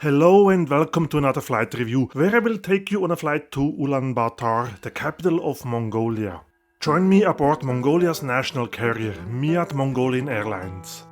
Hello and welcome to another flight review, where I will take you on a flight to Ulaanbaatar, the capital of Mongolia. Join me aboard Mongolia's national carrier, MIAT Mongolian Airlines.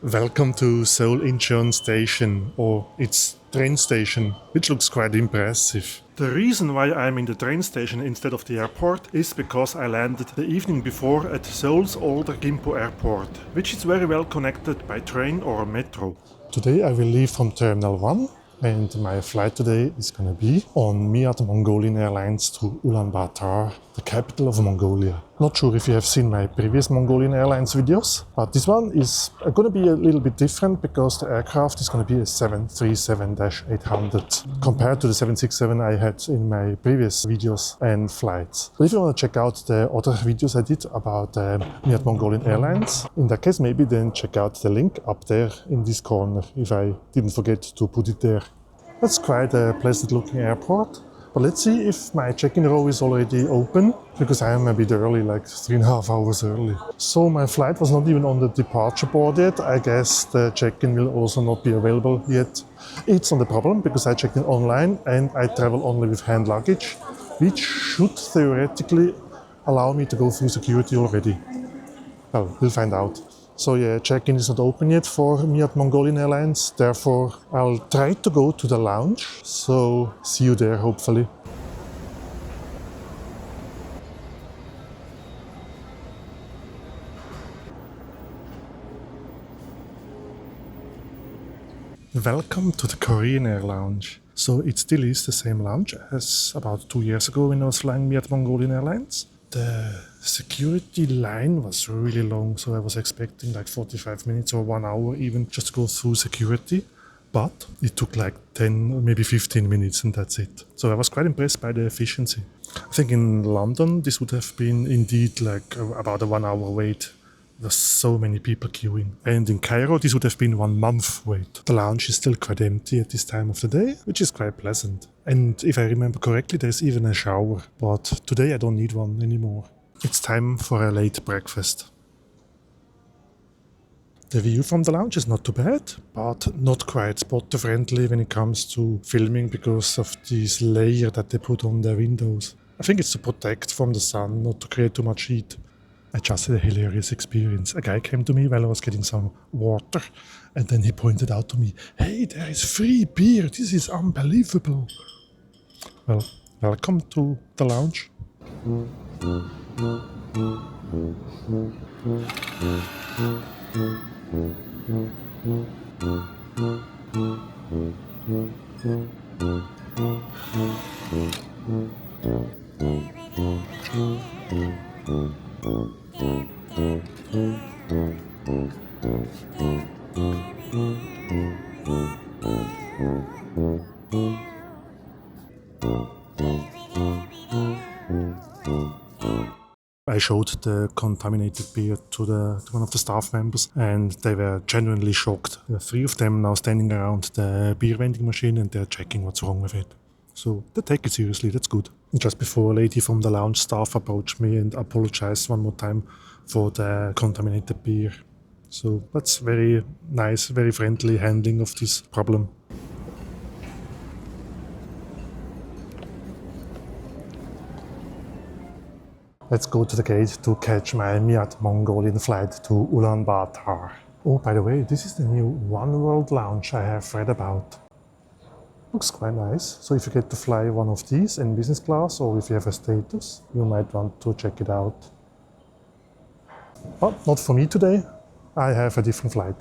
Welcome to Seoul Incheon Station, or its train station, which looks quite impressive. The reason why I'm in the train station instead of the airport is because I landed the evening before at Seoul's older Gimpo airport, which is very well connected by train or metro. Today I will leave from Terminal 1 and my flight today is gonna be on MIAT Mongolian Airlines to Ulaanbaatar, the capital of Mongolia. Not sure if you have seen my previous Mongolian Airlines videos, but this one is gonna be a little bit different because the aircraft is gonna be a 737-800 compared to the 767 I had in my previous videos and flights. But if you wanna check out the other videos I did about MIAT Mongolian Airlines, in that case maybe then check out the link up there in this corner if I didn't forget to put it there. That's quite a pleasant looking airport. But let's see if my check-in row is already open, because I am a bit early, like 3.5 hours early. So my flight was not even on the departure board yet. I guess the check-in will also not be available yet. It's not a problem, because I checked in online and I travel only with hand luggage, which should theoretically allow me to go through security already. Well, we'll find out. So yeah, check-in is not open yet for MIAT Mongolian Airlines, therefore I'll try to go to the lounge, so see you there hopefully. Welcome to the Korean Air Lounge. So it still is the same lounge as about 2 years ago when I was flying MIAT Mongolian Airlines. The security line was really long, so I was expecting like 45 minutes or 1 hour even just to go through security. But it took like 10, maybe 15 minutes and that's it. So I was quite impressed by the efficiency. I think in London this would have been indeed like about a 1 hour wait. There's so many people queuing. And in Cairo this would have been 1 month wait. The lounge is still quite empty at this time of the day, which is quite pleasant. And if I remember correctly, there's even a shower. But today I don't need one anymore. It's time for a late breakfast. The view from the lounge is not too bad, but not quite spotter-friendly when it comes to filming because of this layer that they put on their windows. I think it's to protect from the sun, not to create too much heat. I just had a hilarious experience. A guy came to me while I was getting some water and then he pointed out to me, "Hey, there is free beer, this is unbelievable." Well, welcome to the lounge. I showed the contaminated beer to one of the staff members and they were genuinely shocked. There are 3 of them now standing around the beer vending machine and they're checking what's wrong with it. So they take it seriously, that's good. And just before a lady from the lounge staff approached me and apologized one more time for the contaminated beer. So that's very nice, very friendly handling of this problem. Let's go to the gate to catch my MIAT Mongolian flight to Ulaanbaatar. Oh, by the way, this is the new One World lounge I have read about. Looks quite nice, so if you get to fly one of these in business class or if you have a status, you might want to check it out. But not for me today, I have a different flight.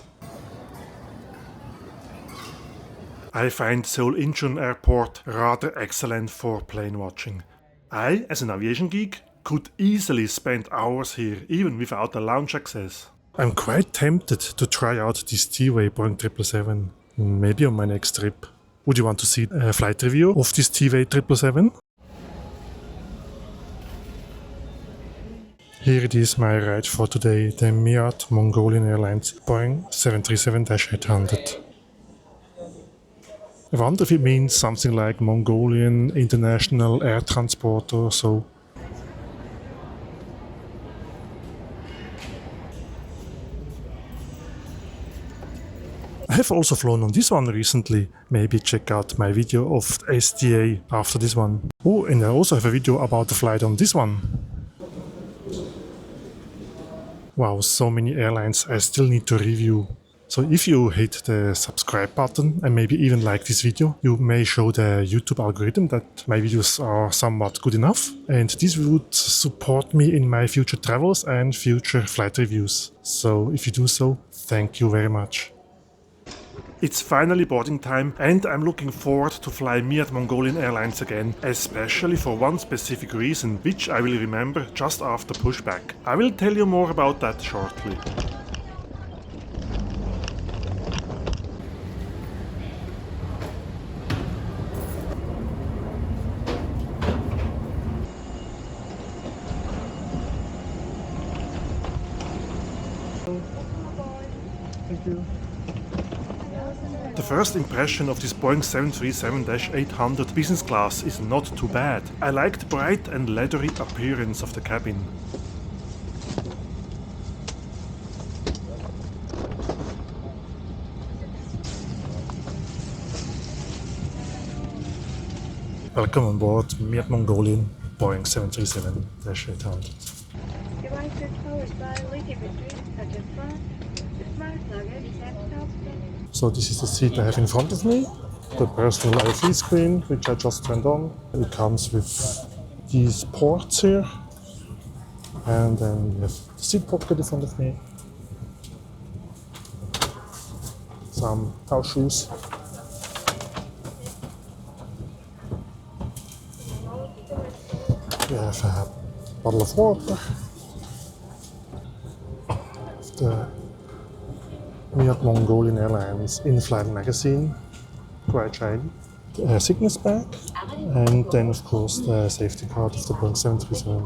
I find Seoul Incheon Airport rather excellent for plane watching. I, as an aviation geek, could easily spend hours here, even without a lounge access. I'm quite tempted to try out this T-Way Boeing 777, maybe on my next trip. Would you want to see a flight review of this T-Way 777? Here it is, my ride for today, the MIAT Mongolian Airlines Boeing 737-800. I wonder if it means something like Mongolian International Air Transport or so. I have also flown on this one recently. Maybe check out my video of STA after this one. Oh, and I also have a video about the flight on this one. Wow, so many airlines I still need to review. So if you hit the subscribe button and maybe even like this video, you may show the YouTube algorithm that my videos are somewhat good enough. And this would support me in my future travels and future flight reviews. So if you do so, thank you very much. It's finally boarding time and I'm looking forward to fly MIAT Mongolian Airlines again, especially for one specific reason, which I will remember just after pushback. I will tell you more about that shortly. Thank you. The first impression of this Boeing 737-800 business class is not too bad. I like the bright and leathery appearance of the cabin. Welcome on board MIAT Mongolian Boeing 737-800. Devices powered by lithium batteries such as fan, smart luggage laptop. So this is the seat I have in front of me, the personal IFE screen, which I just turned on. It comes with these ports here, and then we have the seat pocket in front of me, some house shoes, we have a bottle of water, the MIAT Mongolian Airlines in-flight magazine, quite shiny, a sickness bag, and then of course the safety card of the Boeing 737.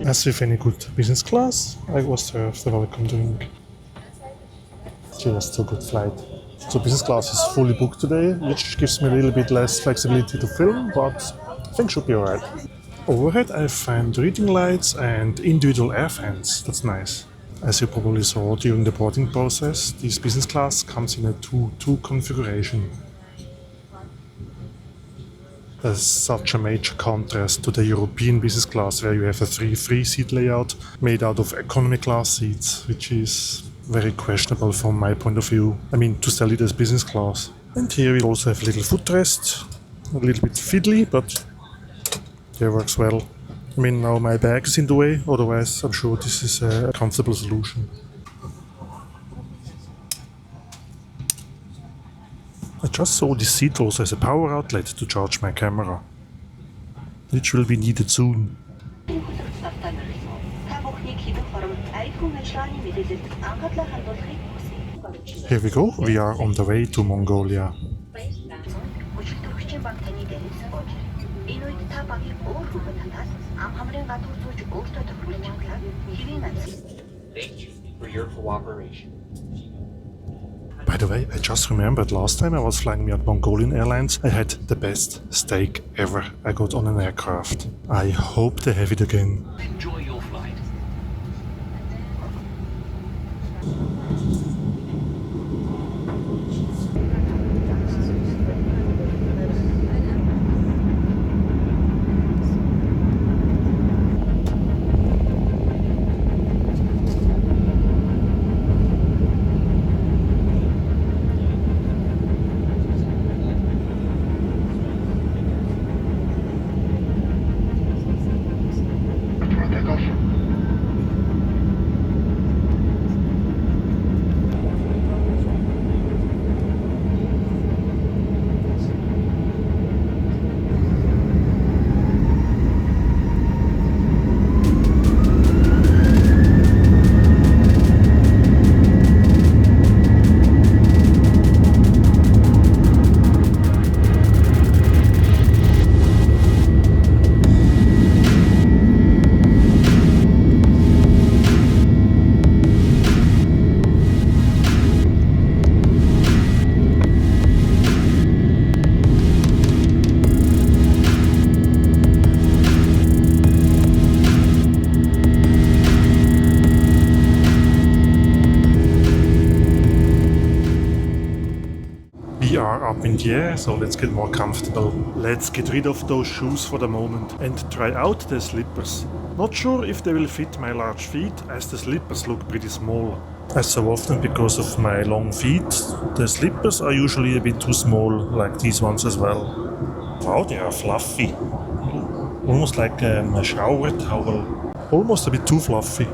As with any good business class, I was served a welcome drink. Cheers to a good flight. So business class is fully booked today, which gives me a little bit less flexibility to film, but I think should be alright. Overhead I find reading lights and individual air fans. That's nice. As you probably saw during the boarding process, this business class comes in a 2-2 configuration. There's such a major contrast to the European business class, where you have a 3-3 seat layout made out of economy class seats, which is very questionable from my point of view. I mean, to sell it as business class. And here we also have a little footrest, a little bit fiddly, but it works well. I mean, now my bag is in the way, otherwise I'm sure this is a comfortable solution. I just saw this seat also has a power outlet to charge my camera, which will be needed soon. Here we go, we are on the way to Mongolia. Thank you for your cooperation. By the way, I just remembered last time I was flying MIAT Mongolian Airlines, I had the best steak ever I got on an aircraft. I hope they have it again. Enjoy your flight. Takeoff We are up in the air, so let's get more comfortable. Let's get rid of those shoes for the moment and try out the slippers. Not sure if they will fit my large feet, as the slippers look pretty small. As so often because of my long feet, the slippers are usually a bit too small, like these ones as well. Wow, they are fluffy. Almost like a shower towel. Almost a bit too fluffy.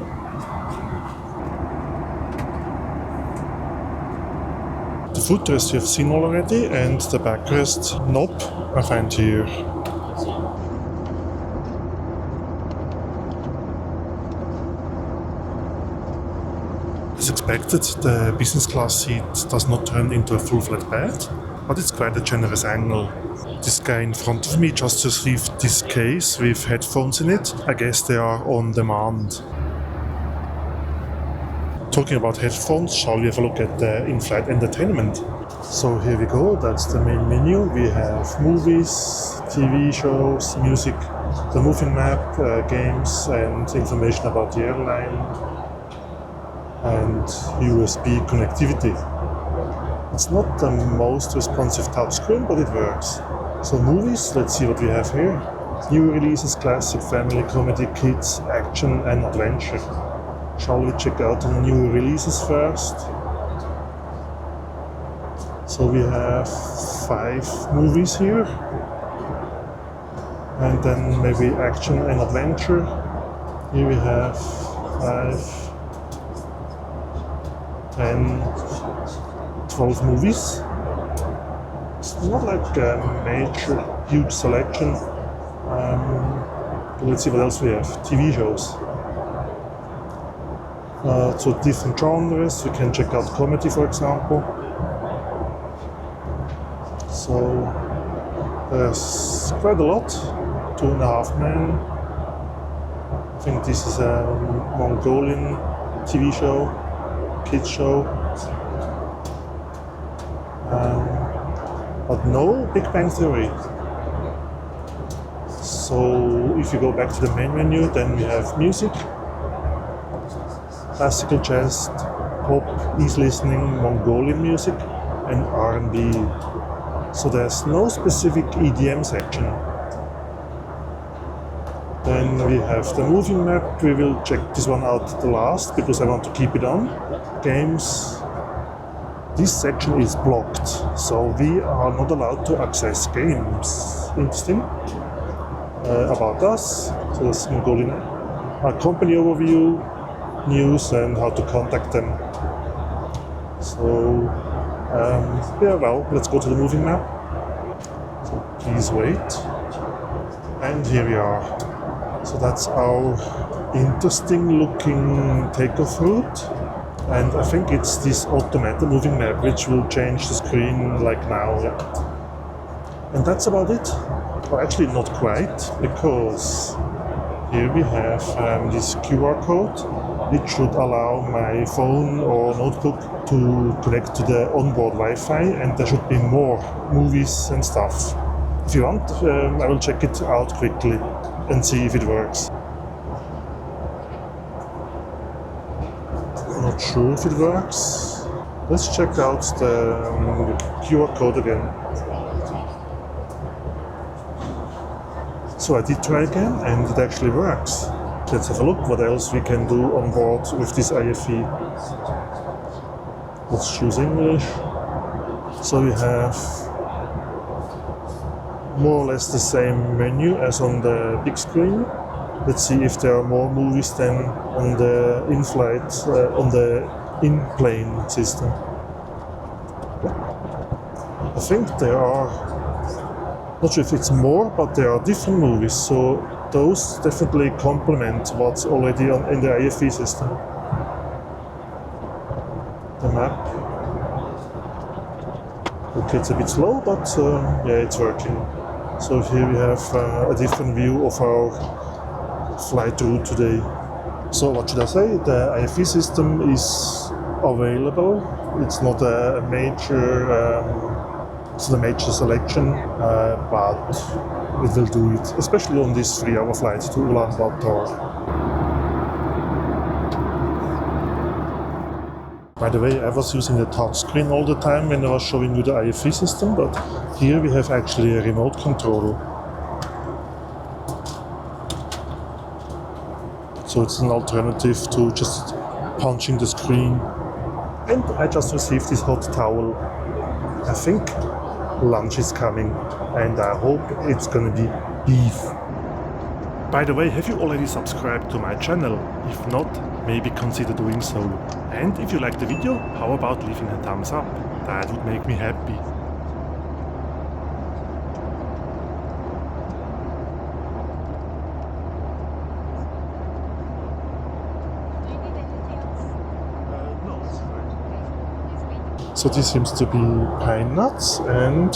The footrest you have seen already, and the backrest knob I find here. As expected, the business class seat does not turn into a full flat bed, but it's quite a generous angle. This guy in front of me just received this case with headphones in it. I guess they are on demand. Talking about headphones, shall we have a look at the in-flight entertainment? So here we go, that's the main menu. We have movies, TV shows, music, the moving map, games and information about the airline, and USB connectivity. It's not the most responsive touchscreen, but it works. So movies, let's see what we have here. New releases, classic, family, comedy, kids, action and adventure. Shall we check out the new releases first? So we have 5 movies here. And then maybe action and adventure. Here we have 5, 10, 12 movies. It's not like a major, huge selection. Let's see what else we have. TV shows. So different genres, we can check out comedy for example. So there's quite a lot. 2.5 Men. I think this is a Mongolian TV show, kids show. But no Big Bang Theory. So if you go back to the main menu, then we have music. Classical jazz, pop, easy listening, Mongolian music, and R&B. So there's no specific EDM section. Then we have the moving map. We will check this one out the last because I want to keep it on. Games. This section is blocked, so we are not allowed to access games. Interesting. About us. So that's Mongolian. Company overview. News and how to contact them. So, yeah, well, let's go to the moving map. So please wait. And here we are. So that's our interesting looking takeoff route. And I think it's this automated moving map which will change the screen like now. Yeah. And that's about it. Well, actually not quite, because here we have this QR code. It should allow my phone or notebook to connect to the onboard Wi-Fi, and there should be more movies and stuff. If you want, I will check it out quickly and see if it works. I'm not sure if it works. Let's check out the QR code again. So I did try again and it actually works. Let's have a look what else we can do on board with this IFE. Let's choose English. So we have more or less the same menu as on the big screen. Let's see if there are more movies than on the in-flight, on the in-plane system. I think there are, not sure if it's more, but there are different movies. So those definitely complement what's already in the IFE system. The map. Okay, it's a bit slow, but yeah, it's working. So here we have a different view of our flight route today. So what should I say? The IFE system is available. It's not a major selection, but it will do it, especially on this 3-hour flight to Ulaanbaatar. By the way, I was using the touch screen all the time when I was showing you the IFE system, but here we have actually a remote control. So it's an alternative to just punching the screen. And I just received this hot towel. I think lunch is coming and I hope it's gonna be beef. By the way, have you already subscribed to my channel? If not, maybe consider doing so. And if you like the video, how about leaving a thumbs up? That would make me happy. So this seems to be pine nuts, and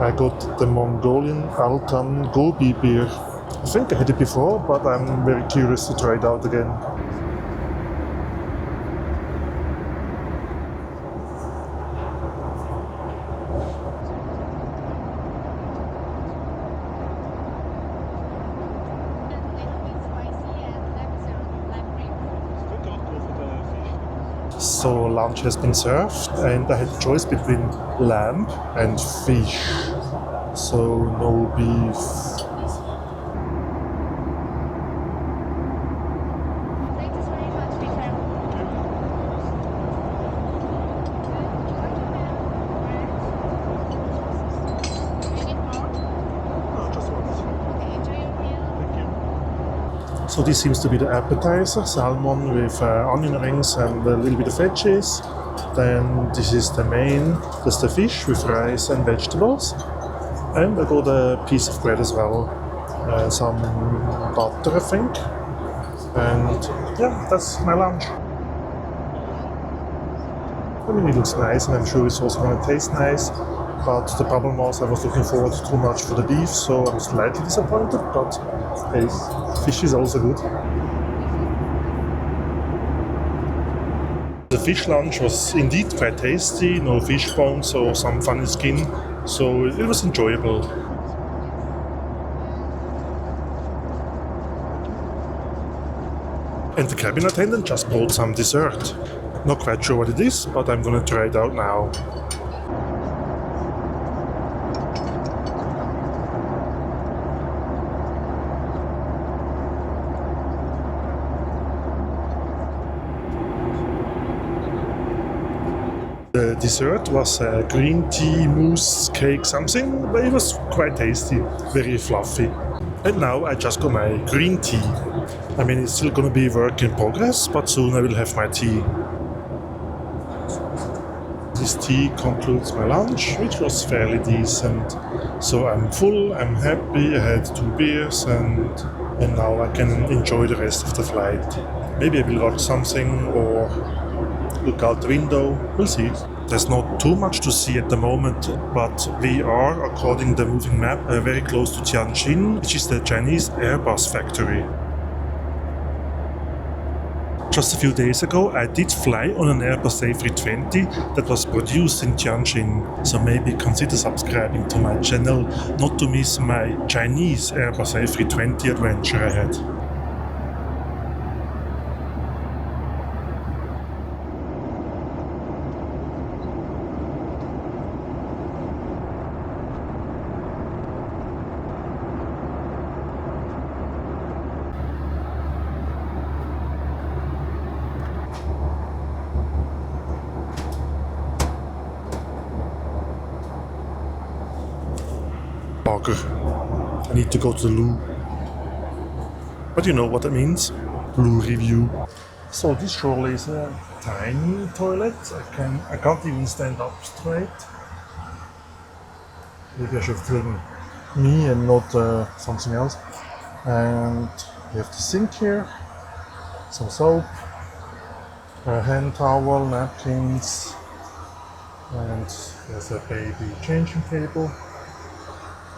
I got the Mongolian Altan Gobi beer. I think I had it before, but I'm very curious to try it out again. So lunch has been served and I had a choice between lamb and fish. So no beef. So this seems to be the appetizer, salmon with onion rings and a little bit of veggies. Then this is the main, that's the fish with rice and vegetables. And I got a piece of bread as well, some butter I think. And yeah, that's my lunch. I mean, it looks nice and I'm sure it's also going to taste nice. But the problem was I was looking forward to too much for the beef, so I was slightly disappointed, but hey, fish is also good. The fish lunch was indeed quite tasty, no fish bones or some funny skin, so it was enjoyable. And the cabin attendant just brought some dessert. Not quite sure what it is, but I'm gonna try it out now. The dessert was a green tea mousse cake something, but it was quite tasty, very fluffy. And now I just got my green tea. I mean, it's still gonna be work in progress, but soon I will have my tea. This tea concludes my lunch, which was fairly decent. So I'm full, I'm happy, I had 2 beers and now I can enjoy the rest of the flight. Maybe I will watch something or look out the window, we'll see. There's not too much to see at the moment, but we are, according to the moving map, very close to Tianjin, which is the Chinese Airbus factory. Just a few days ago I did fly on an Airbus A320 that was produced in Tianjin, so maybe consider subscribing to my channel not to miss my Chinese Airbus A320 adventure I had. I need to go to the loo. But you know what that means? Loo review. So this surely is a tiny toilet. I can't even stand up straight. Maybe I should film me and not something else. And we have the sink here, some soap, a hand towel, napkins, and there's a baby changing table.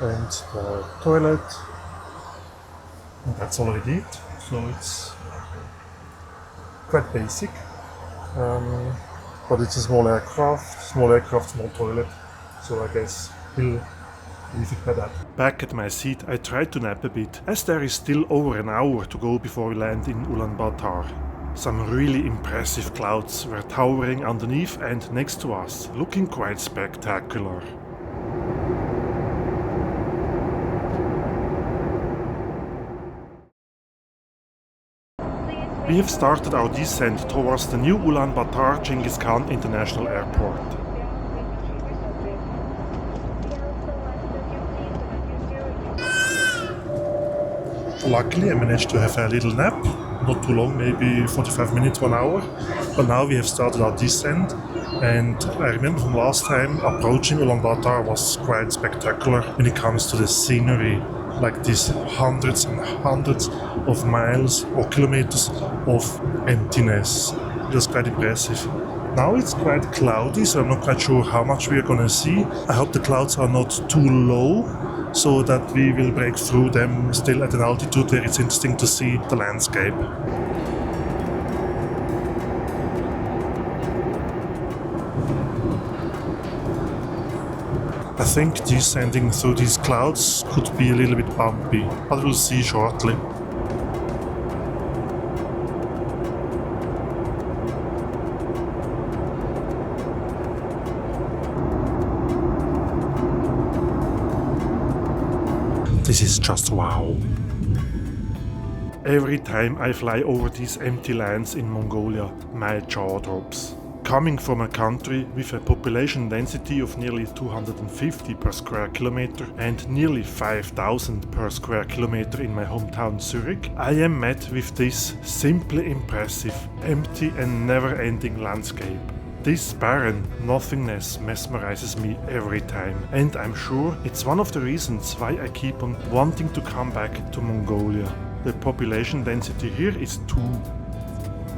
And the toilet, and that's already it, so it's quite basic, but it's a small aircraft, small toilet, so I guess we'll leave it by that. Back at my seat I tried to nap a bit, as there is still over an hour to go before we land in Ulaanbaatar. Some really impressive clouds were towering underneath and next to us, looking quite spectacular. We have started our descent towards the new Ulaanbaatar Chengis Khan International Airport. Luckily I managed to have a little nap, not too long, maybe 45 minutes, 1 hour, but now we have started our descent, and I remember from last time approaching Ulaanbaatar was quite spectacular when it comes to the scenery, like these hundreds and hundreds of miles or kilometers of emptiness. It was quite impressive. Now it's quite cloudy, so I'm not quite sure how much we are going to see. I hope the clouds are not too low, so that we will break through them still at an altitude where it's interesting to see the landscape. I think descending through these clouds could be a little bit bumpy, but we'll see shortly. This is just wow. Every time I fly over these empty lands in Mongolia, my jaw drops. Coming from a country with a population density of nearly 250 per square kilometer and nearly 5,000 per square kilometer in my hometown Zurich, I am met with this simply impressive, empty and never-ending landscape. This barren nothingness mesmerizes me every time, and I'm sure it's one of the reasons why I keep on wanting to come back to Mongolia. The population density here is 2.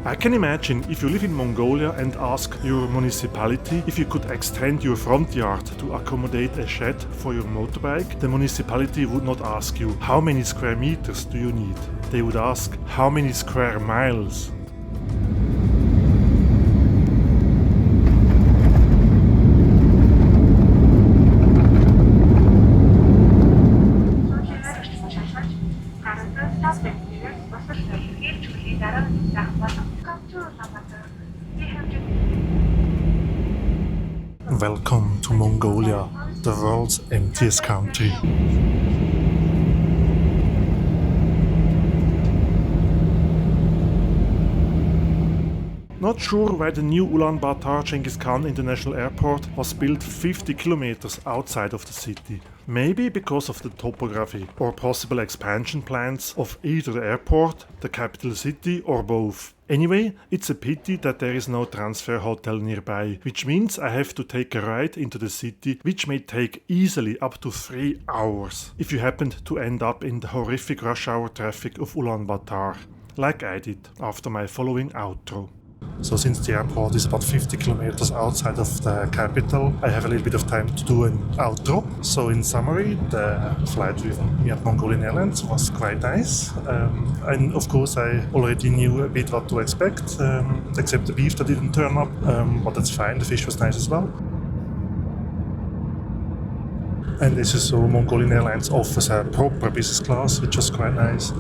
I can imagine if you live in Mongolia and ask your municipality if you could extend your front yard to accommodate a shed for your motorbike, the municipality would not ask you how many square meters do you need. They would ask how many square miles. Welcome to Mongolia, the world's emptiest country. Not sure why the new Ulaanbaatar Chengis Khan International Airport was built 50 kilometers outside of the city. Maybe because of the topography or possible expansion plans of either the airport, the capital city or both. Anyway, it's a pity that there is no transfer hotel nearby, which means I have to take a ride into the city, which may take easily up to 3 hours if you happened to end up in the horrific rush hour traffic of Ulaanbaatar, like I did after my following outro. So since the airport is about 50 kilometers outside of the capital, I have a little bit of time to do an outro. So in summary, the flight with MIAT Mongolian Airlines was quite nice. And of course I already knew a bit what to expect, except the beef that didn't turn up, but that's fine, the fish was nice as well. And this is so Mongolian Airlines offers a proper business class, which was quite nice.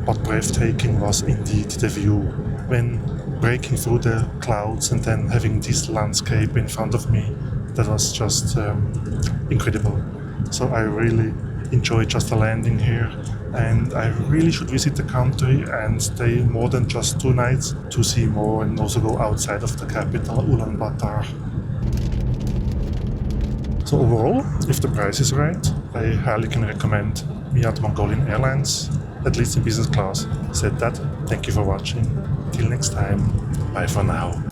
But breathtaking was indeed the view, when breaking through the clouds and then having this landscape in front of me. That was just incredible. So I really enjoyed just the landing here, and I really should visit the country and stay more than just 2 nights to see more and also go outside of the capital, Ulaanbaatar. So overall, if the price is right, I highly can recommend MIAT Mongolian Airlines, at least in business class. Said that, thank you for watching. Till next time, bye for now.